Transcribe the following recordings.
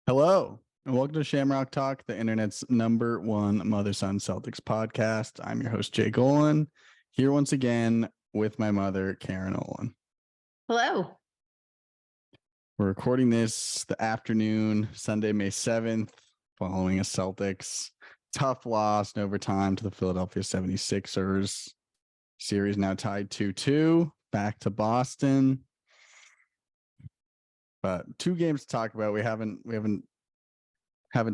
Hello, and welcome to Shamrock Talk, the internet's #1 mother-son Celtics podcast. I'm your host, Jake Olin, here once again with my mother, Karen Olin. Hello. We're recording this the afternoon, Sunday, May 7th, following a Celtics tough loss in overtime to the Philadelphia 76ers. Series now tied 2-2, back to Boston. But two games to talk about. We haven't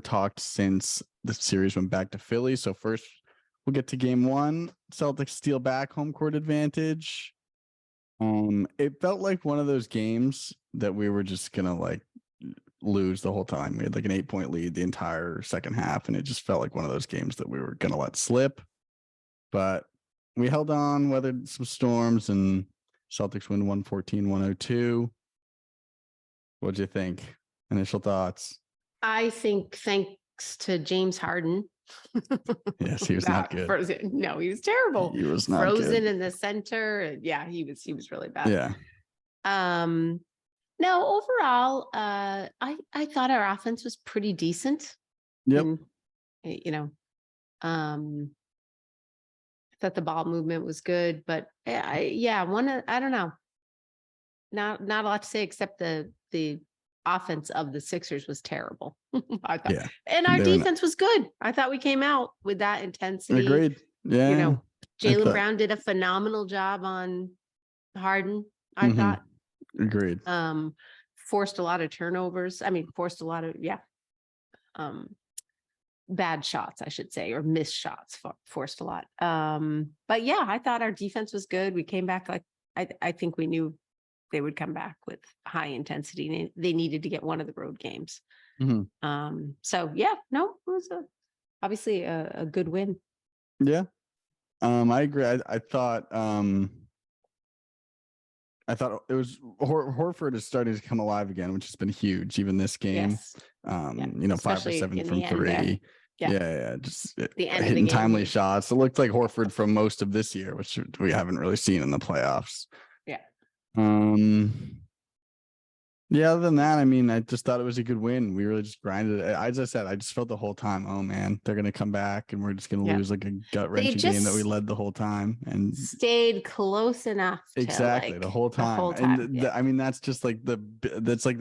talked since the series went back to Philly. So first we'll get to game one. Celtics steal back home court advantage. It felt like one of those games that we were just gonna lose the whole time. We had like an 8-point lead the entire second half, and it just felt like one of those games that we were gonna let slip. But we held on, weathered some storms, and Celtics win 114-102. What'd you think? Initial thoughts? I think thanks to James Harden. Yes, he was not good. No, he was terrible. He was not frozen good. In the center. Yeah, he was really bad. Yeah. No, overall, I thought our offense was pretty decent. Yep. I thought the ball movement was good, but I don't know. Not a lot to say except the offense of the Sixers was terrible. I thought. Yeah. And our defense was good. I thought we came out with that intensity. Agreed. Yeah. Jaylen Brown did a phenomenal job on Harden, I thought. Agreed. Forced a lot of turnovers. Forced a lot of, bad shots, I should say, or missed shots, forced a lot. But yeah, I thought our defense was good. We came back I think we knew they would come back with high intensity. They needed to get one of the road games. So yeah, no, it was obviously a good win. Yeah. I agree. I thought it was Horford is starting to come alive again, which has been huge. Even this game, Yes. 5 for 7 from 3. Yeah. Just the end hitting of the timely shots. It looked like Horford from most of this year, which we haven't really seen in the playoffs. Yeah. Yeah, other than that, I just thought it was a good win. We really just grinded it. As I said, I just felt the whole time, oh man, they're gonna come back and we're just gonna lose like a gut-wrenching game that we led the whole time and stayed close enough exactly the whole time. And that's just like the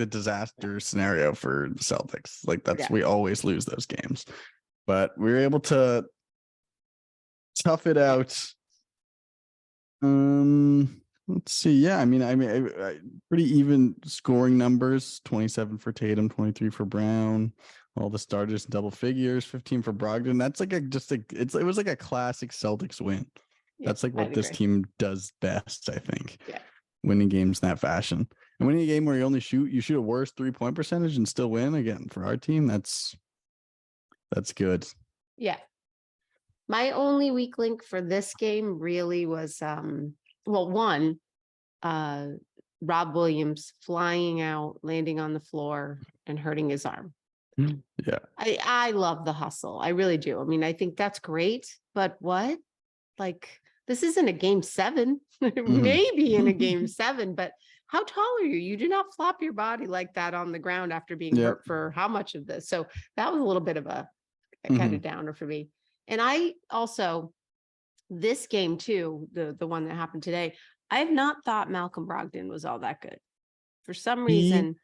disaster scenario for the Celtics. Like we always lose those games. But we were able to tough it out. Let's see. Yeah, pretty even scoring numbers: 27 for Tatum, 23 for Brown. All the starters in double figures, 15 for Brogdon. That's it was like a classic Celtics win. That's like what this team does best, I think. Yeah, winning games in that fashion, and winning a game where you shoot a worse 3-point percentage and still win again for our team. That's good. Yeah. My only weak link for this game really was one, Rob Williams flying out, landing on the floor and hurting his arm. Yeah. I love the hustle. I really do. I think that's great, but what? This isn't a game 7, maybe in a game 7, but how tall are you? You do not flop your body like that on the ground after being hurt for how much of this? So that was a little bit of a kind of downer for me. And I also, this game too, the one that happened today, I have not thought Malcolm Brogdon was all that good. For some reason,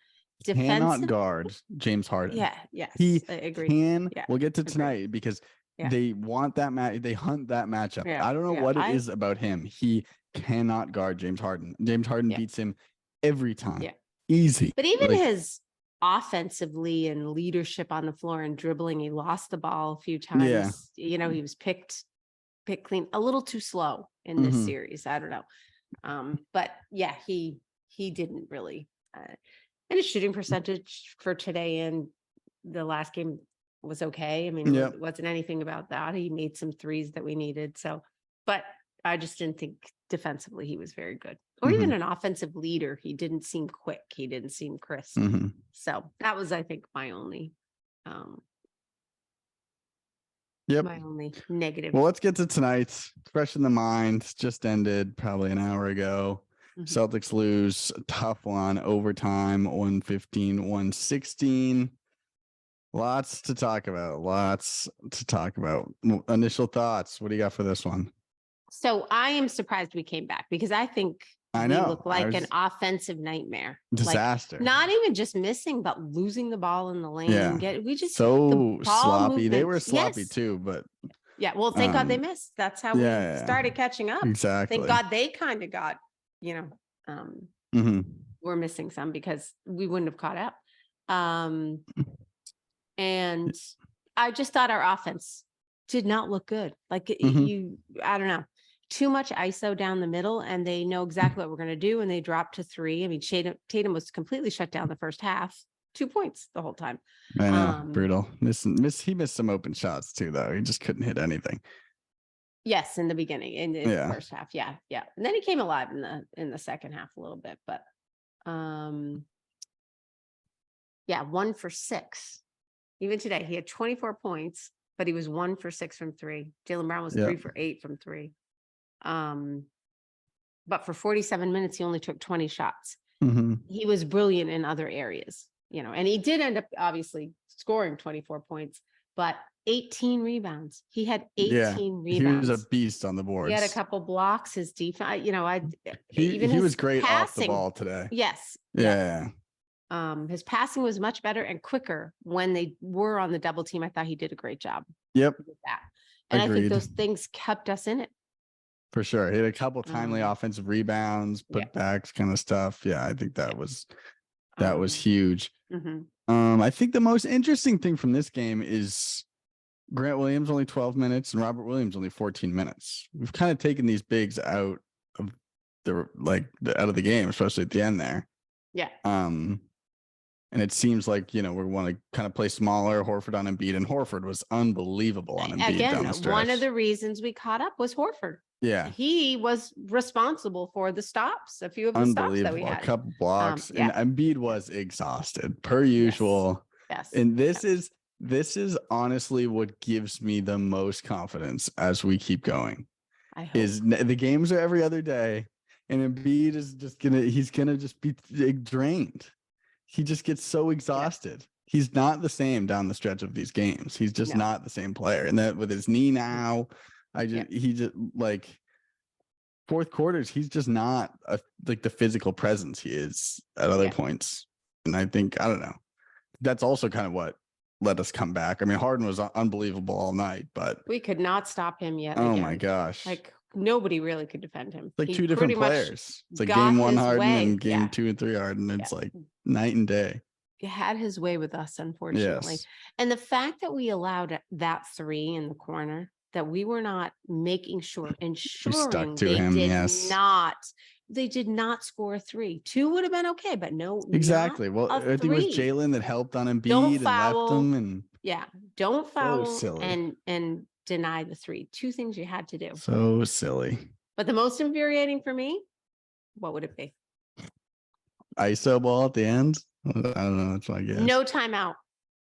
cannot guard James Harden. Yes, he I agree. We'll get to tonight because they want that match. They hunt that matchup. I don't know what it is about him. He cannot guard James Harden. James Harden beats him every time. Easy. But even his offensively and leadership on the floor and dribbling, he lost the ball a few times. He was picked clean, a little too slow in this series. I don't know. But yeah, he didn't really and his shooting percentage for today and the last game was okay. It wasn't anything about that. He made some threes that we needed. So, but I just didn't think defensively he was very good. Or even an offensive leader. He didn't seem quick. He didn't seem crisp. So that was, I think, my only my only negative. Well, let's get to tonight. Fresh in the mind. Just ended probably an hour ago. Celtics lose a tough one, overtime, 115-116. Lots to talk about. Lots to talk about. Initial thoughts. What do you got for this one? So I am surprised we came back because I think I we know. look like an offensive nightmare. Disaster. Like, not even just missing, but losing the ball in the lane. Yeah. We just so the ball sloppy. They were movement. sloppy Yes. too, but Yeah. Well, thank God they missed. That's how yeah, we started catching up. exactly. Thank God they kind of got, we're missing some because we wouldn't have caught up. And I just thought our offense did not look good. Like I don't know, too much ISO down the middle, and they know exactly what we're going to do. And they dropped to 3. I mean, Tatum was completely shut down the first half, 2 points the whole time. I know, brutal. He missed some open shots too, though. He just couldn't hit anything. Yes, in the beginning, in the first half, yeah. And then he came alive in the second half a little bit, but 1 for 6. Even today, he had 24 points, but he was 1 for 6 from 3. Jaylen Brown was 3 for 8 from 3. But for 47 minutes, he only took 20 shots. He was brilliant in other areas, and he did end up obviously scoring 24 points, but 18 rebounds. He had 18 rebounds. He was a beast on the boards. He had a couple blocks. His defense, he was great off the ball today. Yes. Yeah. His passing was much better and quicker when they were on the double team. I thought he did a great job. Yep. With that. And Agreed. I think those things kept us in it. For sure. He had a couple timely offensive rebounds, putbacks, kind of stuff. Yeah, I think that was huge. I think the most interesting thing from this game is Grant Williams only 12 minutes and Robert Williams only 14 minutes. We've kind of taken these bigs out of out of the game, especially at the end there. Yeah. And it seems like, we want to kind of play smaller Horford on Embiid, and Horford was unbelievable on Embiid down the stretch. One of the reasons we caught up was Horford. Yeah. He was responsible for the stops, a few of the stops that we had. A couple blocks. And Embiid was exhausted per usual. Yes. And this is honestly what gives me the most confidence as we keep going. I hope. Is the games are every other day, and Embiid is just he's gonna just be drained. He just gets so exhausted. He's not the same down the stretch of these games. He's just not the same player. And that with his knee now, he just like fourth quarters, he's just not like the physical presence he is at other points. And I think, I don't know, that's also kind of what let us come back. I mean, Harden was unbelievable all night, but we could not stop him yet. Oh my gosh. Like nobody really could defend him. Like two different players. It's like game 1 Harden and game 2 and 3 Harden. It's like night and day. He had his way with us, unfortunately. Yes. And the fact that we allowed that 3 in the corner, that we were not making sure, ensuring they did not score a 3. 2 would have been okay, but no. Exactly. Well, I think it was Jaylen that helped on Embiid and left him. And don't foul and deny the 3. 2 things you had to do. So silly. But the most infuriating for me, what would it be? ISO ball at the end. I don't know. That's what I guess. No timeout.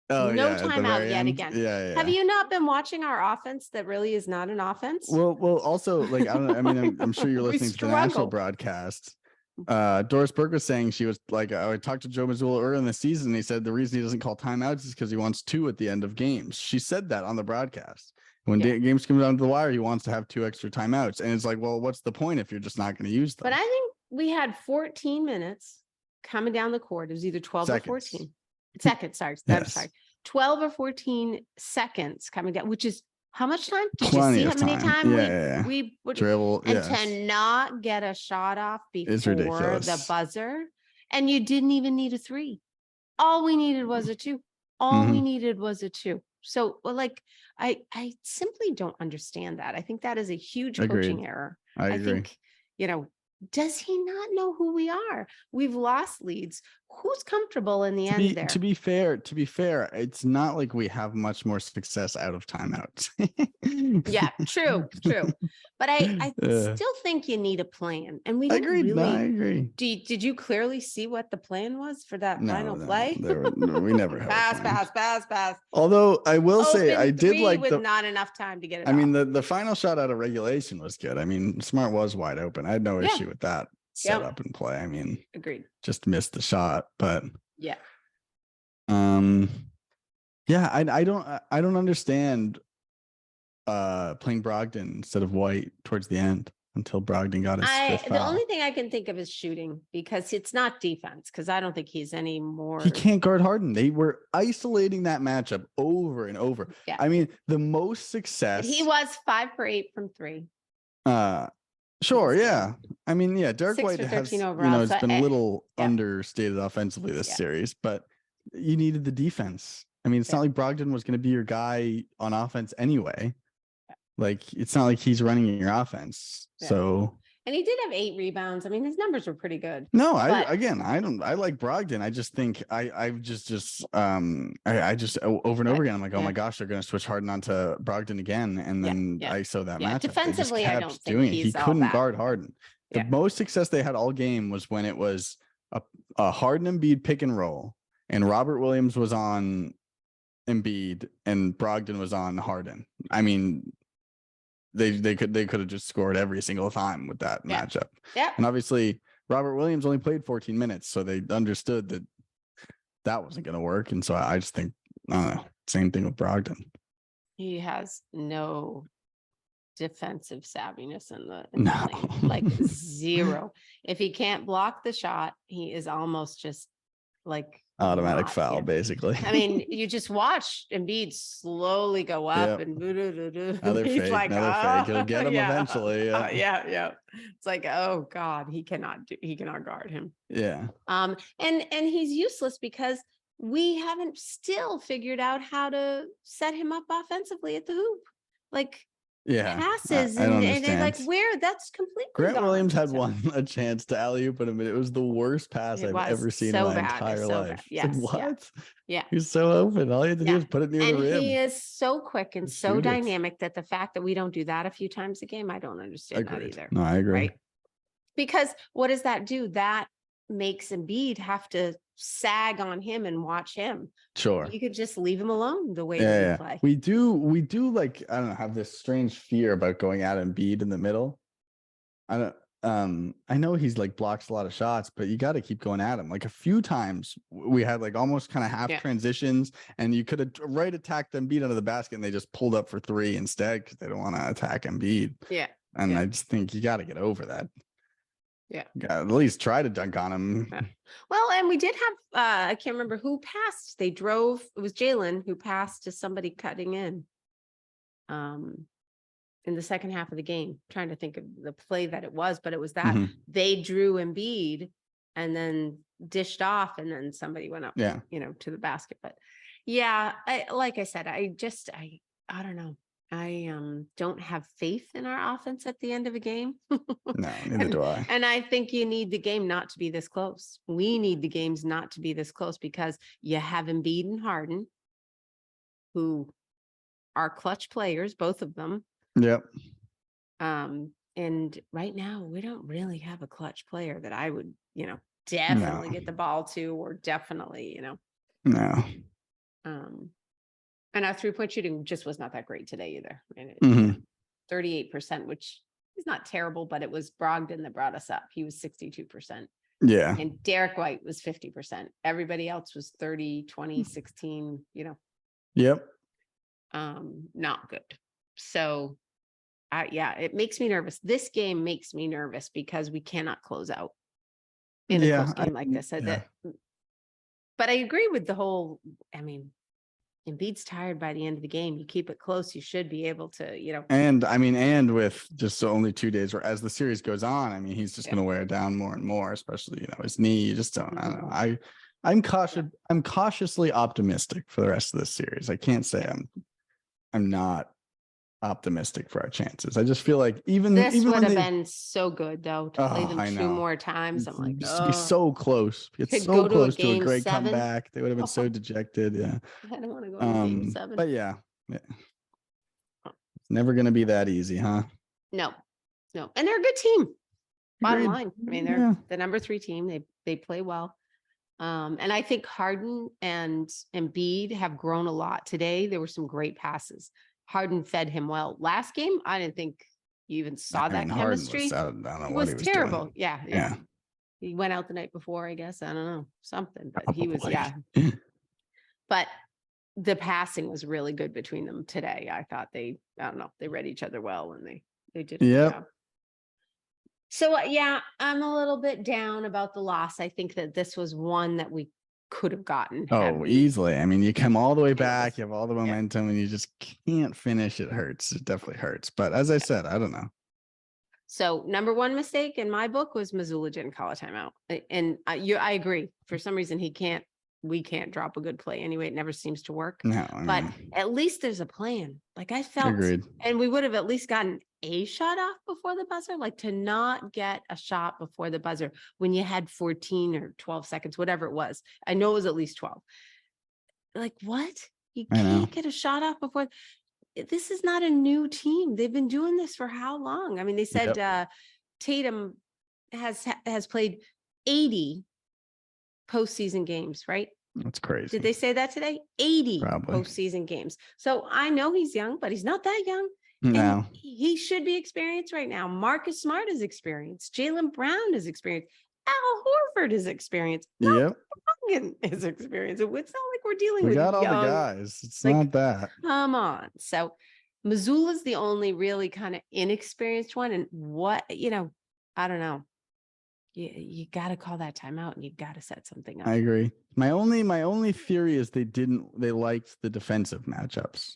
Oh, no timeout yet again. Yeah. Have you not been watching our offense that really is not an offense? Well, also, like, I don't know. I mean, I'm sure you're listening to the national broadcast. Doris Burke was saying, she was like, I talked to Joe Mazzulla earlier in the season, and he said the reason he doesn't call timeouts is because he wants 2 at the end of games. She said that on the broadcast. When games come down to the wire, he wants to have 2 extra timeouts. And it's like, well, what's the point if you're just not going to use them? But I think we had 14 minutes coming down the court. It was either 12 or 14 seconds. Sorry. 12 or 14 seconds coming down, which is how much time? Did you see how many times we would dribble and to not get a shot off before the buzzer? And you didn't even need a 3. All we needed was a 2. We needed was a 2. So, like, I simply don't understand that. I think that is a huge coaching error. I agree. Think, does he not know who we are? We've lost leads. Who's comfortable in the end there? To be fair, it's not like we have much more success out of timeouts. Yeah, true. But I still think you need a plan. And we didn't agreed. Really, no, I agree. Did you clearly see what the plan was for that final play? We never had pass. Although I will say I did like with not enough time to get it. I mean, the final shot out of regulation was good. I mean, Smart was wide open. I had no issue with that setup and play. I mean, agreed. Just missed the shot, but Yeah, I don't understand playing Brogdon instead of White towards the end until Brogdon got his fifth The foul. only thing I can think of is shooting, because it's not defense, because I don't think he's any more. He can't guard Harden. They were isolating that matchup over and over. Yeah. I mean, the most success. But he was 5 for 8 from 3. Sure, yeah. I mean, yeah, Derek 6 White for has, 13 overall, it's so been a little yeah. understated offensively this Yeah. series, but you needed the defense. I mean, it's not like Brogdon was going to be your guy on offense anyway. Like, it's not like he's running your offense. So, and he did have 8 rebounds. I mean, his numbers were pretty good. no, I like Brogdon. I just think I just over and over again, I'm like, oh my gosh, they're going to switch Harden onto Brogdon again. And then I saw that matchup. Defensively, I don't think he couldn't guard Harden. The most success they had all game was when it was a Harden Embiid pick and roll, and Robert Williams was on Embiid and Brogdon was on Harden. I mean, they could have just scored every single time with that matchup. Yeah. And obviously Robert Williams only played 14 minutes, so they understood that wasn't going to work. And so I just think, same thing with Brogdon. He has no defensive savviness in the No. lane, like zero. If he can't block the shot, he is almost just like automatic foul, basically. I mean, you just watch Embiid slowly go up and another fake, like, fake. He'll get him eventually. It's like, oh God, he cannot guard him. Yeah. And he's useless because we haven't still figured out how to set him up offensively at the hoop. Like, passes and like where that's completely Grant gone. Williams had a chance to alley-oop, but it was the worst pass I've ever seen in my entire life. Yes, like, what? Yeah. He was so open. All you had to do was put it near the rim. He is so quick and so dynamic that the fact that we don't do that a few times a game, I don't understand that either. No, I agree. Right? Because what does that do? That makes Embiid have to sag on him and watch him. Sure. You could just leave him alone the way that we play. We do like, I don't know, have this strange fear about going at Embiid in the middle. I know he's like blocks a lot of shots, but you got to keep going at him. Like a few times we had like almost kind of half transitions, and you could have attacked Embiid under the basket and they just pulled up for 3 instead because they don't want to attack Embiid. Yeah. And I just think you got to get over that. Yeah. At least try to dunk on him. Yeah. Well, and we did have, I can't remember who passed. They drove, it was Jalen who passed to somebody cutting in the second half of the game. Trying to think of the play that it was, but it was that they drew Embiid and then dished off, and then somebody went up, to the basket. But like I said, I don't know. I don't have faith in our offense at the end of a game. No, neither do I. And I think you need the game not to be this close. We need the games not to be this close because you have Embiid and Harden, who are clutch players, both of them. Yep. And right now we don't really have a clutch player that I would, definitely get the ball to, or definitely, No. And our 3-point shooting just was not that great today either. I mean, 38%, which is not terrible, but it was Brogdon that brought us up. He was 62%. Yeah. And Derek White was 50%. Everybody else was 30, 20, 16, Yep. Not good. So it makes me nervous. This game makes me nervous because we cannot close out in a close game like this. But I agree with the whole, Embiid's tired by the end of the game. You keep it close, you should be able to, And with just only 2 days, or as the series goes on, he's just going to wear it down more and more, especially, his knee. You just don't, I don't know. I'm cautiously optimistic for the rest of this series. I can't say I'm not optimistic for our chances. I just feel like even would when have been so good though to play them 2 more times. I'm like, just be so close. It's so close to a great comeback. They would have been so dejected. Yeah. I don't want to go to game 7. But it's never going to be that easy, huh? No. And they're a good team. Bottom Agreed. line. They're the number 3 team. They play well. And I think Harden and Embiid have grown a lot. Today, there were some great passes. Harden fed him well. Last game, I didn't think you even saw that chemistry. I don't know it what was he was terrible. doing. Yeah. He went out the night before, I guess. I don't know, something, but he was, Probably. But the passing was really good between them today. I thought I don't know, they read each other well and they did a good job. So yeah, I'm a little bit down about the loss. I think that this was one that we could have gotten. Easily. I mean, you come all the way back, you have all the momentum, and you just can't finish. It hurts. It definitely hurts. But as I said, I don't know. So number one mistake in my book was Missoula didn't call a timeout. And I agree. For some reason, we can't drop a good play anyway. It never seems to work. No, but at least there's a plan. Like I felt, agreed. And we would have at least gotten a shot off before the buzzer. Like to not get a shot before the buzzer when you had 14 or 12 seconds, whatever it was. I know it was at least 12. Like what? You can't get a shot off before. This is not a new team. They've been doing this for how long? I mean, they said Tatum has played 80 postseason games, right? That's crazy. Did they say that today? 80 Probably. postseason games. So I know he's young, but he's not that young. No. And he should be experienced right now. Marcus Smart is experienced. Jaylen Brown is experienced. Al Horford is experienced. Yep. Is experienced. It's not like we're dealing with got all young, the guys. It's like, not that. Come on. So Missoula's the only really kind of inexperienced one. And what, I don't know. You got to call that timeout and you got to set something up. I agree. My only theory is they liked the defensive matchups.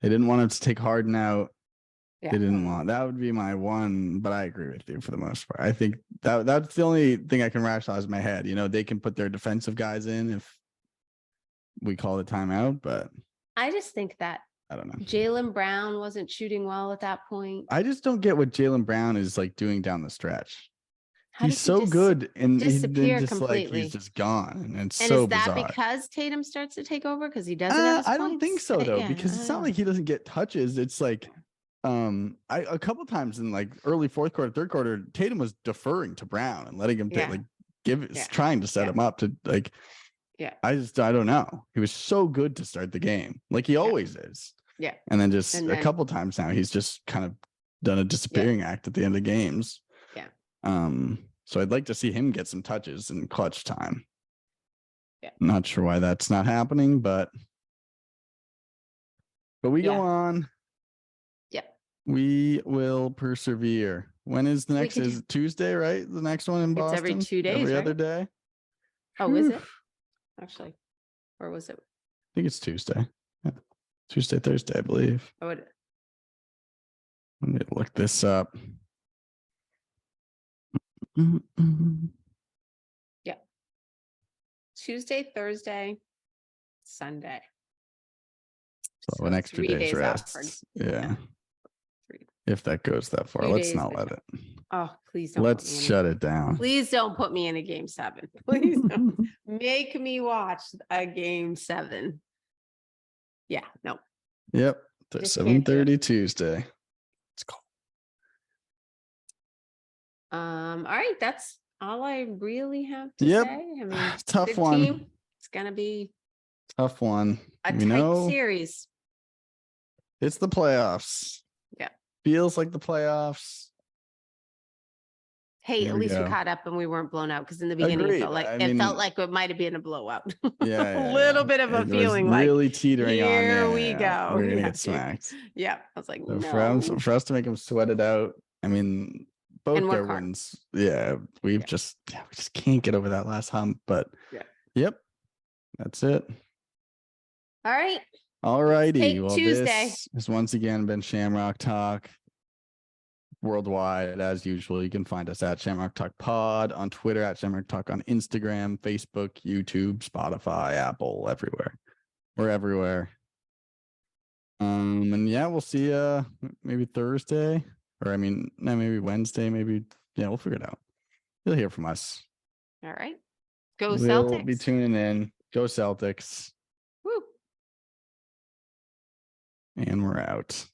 They didn't want him to take Harden out. Yeah. They didn't want, that would be my one, but I agree with you for the most part. I think that's the only thing I can rationalize in my head. They can put their defensive guys in if we call the timeout, but I just think that I don't know. Jaylen Brown wasn't shooting well at that point. I just don't get what Jaylen Brown is like doing down the stretch. He's so good and disappear just completely. Like he's just gone. And it's and so is that bizarre. Because Tatum starts to take over because he doesn't have his I don't think so though, Yeah, because it's not like he doesn't get touches. It's like a couple times in like early fourth quarter, third quarter, Tatum was deferring to Brown and letting him trying to set him up to like I don't know. He was so good to start the game. Like he always is. Yeah. And then a couple times now he's just kind of done a disappearing act at the end of games. Yeah. So I'd like to see him get some touches in clutch time. Yeah. Not sure why that's not happening, but we go on. Yep. We will persevere. When is the next? Is it Tuesday, right? The next one in Boston? It's every 2 days. Every other day. Oh, is it? Actually. Or was it? I think it's Tuesday. Yeah. Tuesday, Thursday, I believe. Oh, Let me look this up. Yeah. Tuesday, Thursday, Sunday. So an extra day's rest. Yeah. If that goes that far, let's not let it. Oh, please don't. Let's shut it down. Please don't put me in a game 7. Please don't make me watch a game 7. Yeah, no. Yep. 7:30 Tuesday. It's cool. All right, that's all I really have to say. I mean, tough one. Team. It's gonna be tough one. A tight series. It's the playoffs. Yeah. Feels like the playoffs. Hey, at least we caught up and we weren't blown out because in the beginning it felt like it might have been a blowout. Yeah. A little bit of a feeling like really teetering on. Here we go. We're gonna get smacked. Yeah. I was like, so no. For us to make them sweat it out. I mean, both their wins. Yeah. We just can't get over that last hump. But yep. That's it. All right. All righty. Well, Tuesday. This has once again been Shamrock Talk. Worldwide, as usual, you can find us at Shamrock Talk Pod on Twitter, at Shamrock Talk on Instagram, Facebook, YouTube, Spotify, Apple, everywhere. We're everywhere. And we'll see you maybe Thursday, or maybe Wednesday, maybe. Yeah, we'll figure it out. You'll hear from us. All right. Go Celtics. We'll be tuning in. Go Celtics. Woo. And we're out.